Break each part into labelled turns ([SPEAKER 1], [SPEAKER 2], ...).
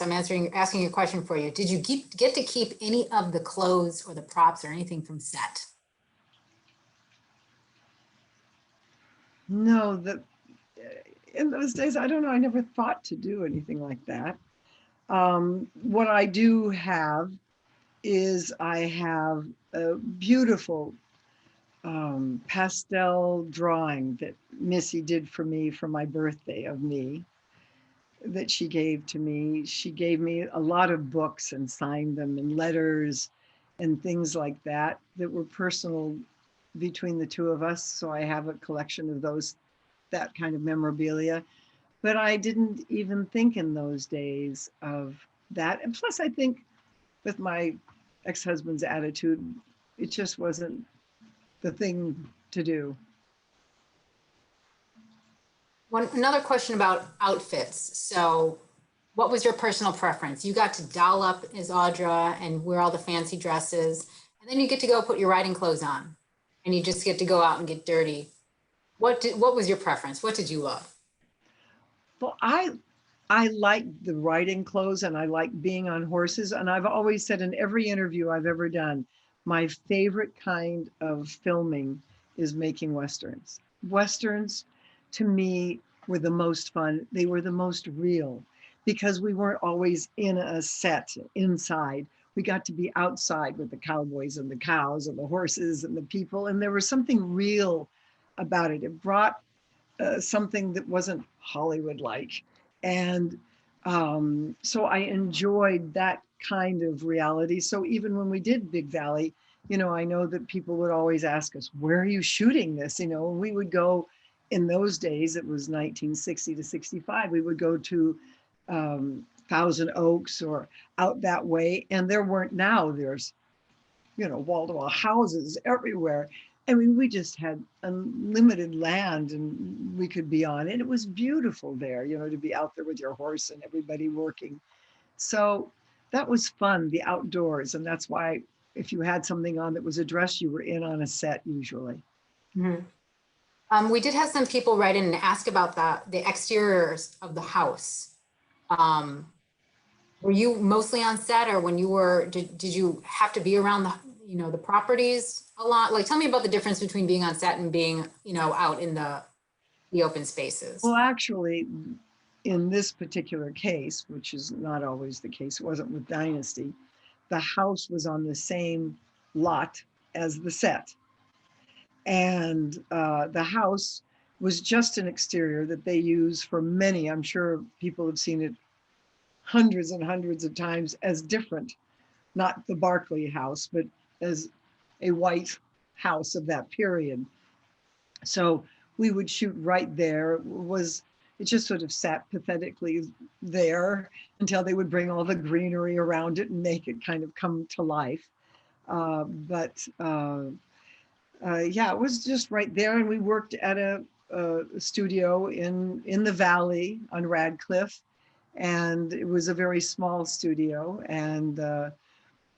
[SPEAKER 1] I'm asking a question for you. Did you get to keep any of the clothes or the props or anything from set?
[SPEAKER 2] No, in those days, I don't know, I never thought to do anything like that. What I do have is I have a beautiful pastel drawing that Missy did for me for my birthday of me that she gave to me. She gave me a lot of books and signed them and letters and things like that that were personal between the two of us. So I have a collection of those, that kind of memorabilia. But I didn't even think in those days of that. And plus, I think with my ex-husband's attitude, it just wasn't the thing to do.
[SPEAKER 1] Another question about outfits. So what was your personal preference? You got to doll up as Audra and wear all the fancy dresses, and then you get to go put your riding clothes on and you just get to go out and get dirty. What was your preference? What did you love?
[SPEAKER 2] Well, I like the riding clothes and I like being on horses. And I've always said in every interview I've ever done, my favorite kind of filming is making Westerns. Westerns, to me, were the most fun. They were the most real because we weren't always in a set inside. We got to be outside with the cowboys and the cows and the horses and the people. And there was something real about it. It brought something that wasn't Hollywood like. And so I enjoyed that kind of reality. So even when we did Big Valley, you know, I know that people would always ask us, where are you shooting this? You know, we would go in those days, it was 1960 to 65, we would go to Thousand Oaks or out that way. And there weren't now, there's, you know, wall-to-wall houses everywhere. I mean, we just had unlimited land and we could be on it. It was beautiful there, you know, to be out there with your horse and everybody working. So that was fun, the outdoors. And that's why if you had something on that was a dress, you were in on a set usually.
[SPEAKER 1] Mm-hmm. We did have some people write in and ask about the exteriors of the house. Were you mostly on set, or when you were, did you have to be around the, you know, the properties a lot? Like, tell me about the difference between being on set and being, you know, out in the open spaces.
[SPEAKER 2] Well, actually, in this particular case, which is not always the case, it wasn't with Dynasty, the house was on the same lot as the set. And the house was just an exterior that they use for many, I'm sure people have seen it hundreds and hundreds of times as different, not the Barclay house, but as a white house of that period. So we would shoot right there. It just sort of sat pathetically there until they would bring all the greenery around it and make it kind of come to life. Yeah, it was just right there. And we worked at a studio in the valley on Radcliffe. And it was a very small studio. And,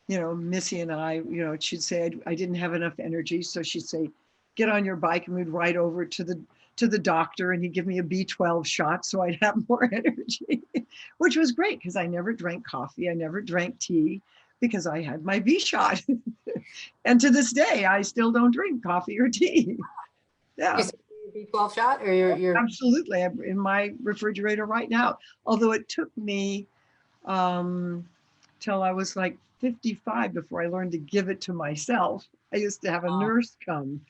[SPEAKER 2] you know, Missy and I, you know, she'd say I didn't have enough energy. So she'd say, get on your bike, and we'd ride over to the doctor and he'd give me a B12 shot so I'd have more energy, which was great because I never drank coffee. I never drank tea because I had my B shot. And to this day, I still don't drink coffee or tea. Yeah.
[SPEAKER 1] Your B12 shot or your
[SPEAKER 2] Absolutely. I'm in my refrigerator right now. Although it took me till I was like 55 before I learned to give it to myself. I used to have a nurse come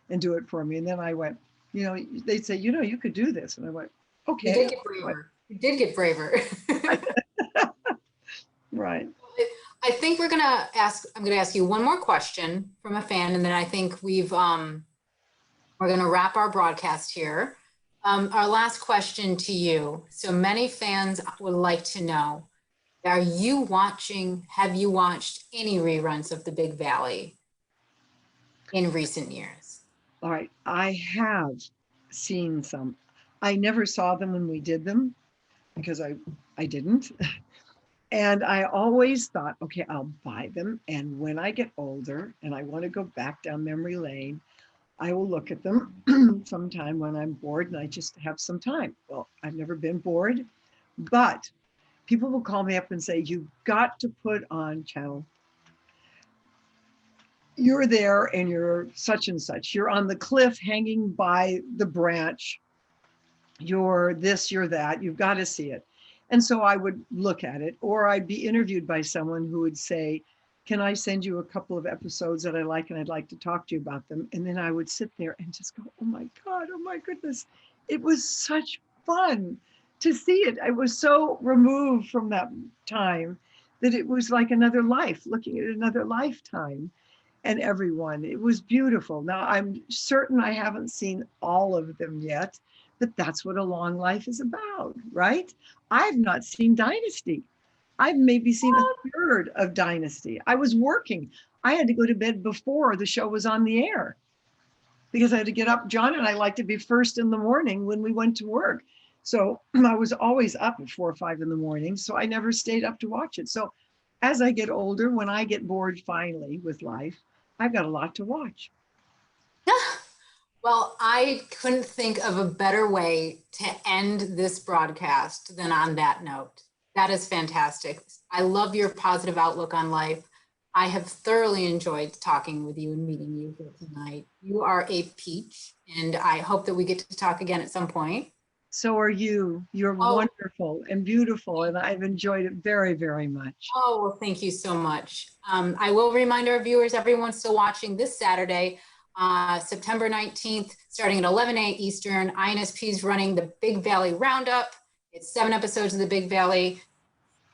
[SPEAKER 2] and do it for me. And then I went, you know, they'd say, you know, you could do this. And I went, okay.
[SPEAKER 1] You did get braver. You did get braver.
[SPEAKER 2] Right.
[SPEAKER 1] I think I'm gonna ask you one more question from a fan, and then I think we're gonna wrap our broadcast here. Our last question to you. So many fans would like to know, have you watched any reruns of The Big Valley in recent years?
[SPEAKER 2] All right. I have seen some. I never saw them when we did them because I didn't. And I always thought, okay, I'll buy them. And when I get older and I want to go back down memory lane, I will look at them sometime when I'm bored and I just have some time. Well, I've never been bored, but people will call me up and say, you've got to put on channel. You're there and you're such and such. You're on the cliff hanging by the branch. You're this, you're that. You've got to see it. And so I would look at it, or I'd be interviewed by someone who would say, can I send you a couple of episodes that I like and I'd like to talk to you about them? And then I would sit there and just go, oh my God, oh my goodness. It was such fun to see it. I was so removed from that time that it was like another life, looking at another lifetime and everyone. It was beautiful. Now, I'm certain I haven't seen all of them yet, but that's what a long life is about, right? I've not seen Dynasty. I've maybe seen a third of Dynasty. I was working. I had to go to bed before the show was on the air because I had to get up. John and I like to be first in the morning when we went to work. So I was always up at 4 or 5 in the morning. So I never stayed up to watch it. So as I get older, when I get bored finally with life, I've got a lot to watch.
[SPEAKER 1] Well, I couldn't think of a better way to end this broadcast than on that note. That is fantastic. I love your positive outlook on life. I have thoroughly enjoyed talking with you and meeting you here tonight. You are a peach, and I hope that we get to talk again at some point.
[SPEAKER 2] So are you. You're wonderful and beautiful, and I've enjoyed it very, very much.
[SPEAKER 1] Oh, well, thank you so much. I will remind our viewers, everyone still watching, this Saturday, September 19th, starting at 11 a.m. Eastern, INSP is running the Big Valley Roundup. It's 7 episodes of the Big Valley.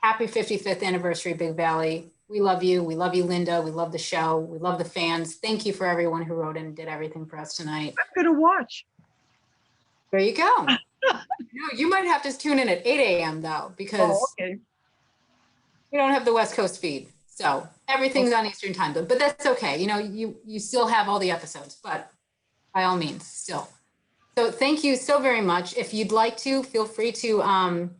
[SPEAKER 1] Happy 55th anniversary, Big Valley. We love you. We love you, Linda. We love the show. We love the fans. Thank you for everyone who wrote in and did everything for us tonight.
[SPEAKER 2] I'm going to watch.
[SPEAKER 1] There you go. No, you might have to tune in at 8 a.m. though, because
[SPEAKER 2] okay.
[SPEAKER 1] we don't have the West Coast feed. So everything's on Eastern time, but that's okay. You know, you still have all the episodes, but by all means, still. So thank you so very much. If you'd like to, feel free to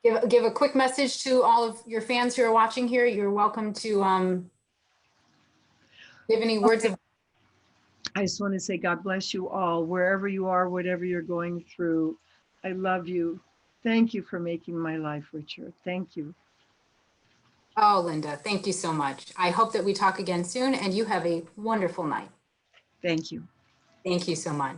[SPEAKER 1] give a quick message to all of your fans who are watching here. You're welcome to give any words of.
[SPEAKER 2] I just want to say God bless you all, wherever you are, whatever you're going through. I love you. Thank you for making my life richer. Thank you.
[SPEAKER 1] Oh, Linda, thank you so much. I hope that we talk again soon and you have a wonderful night.
[SPEAKER 2] Thank you.
[SPEAKER 1] Thank you so much.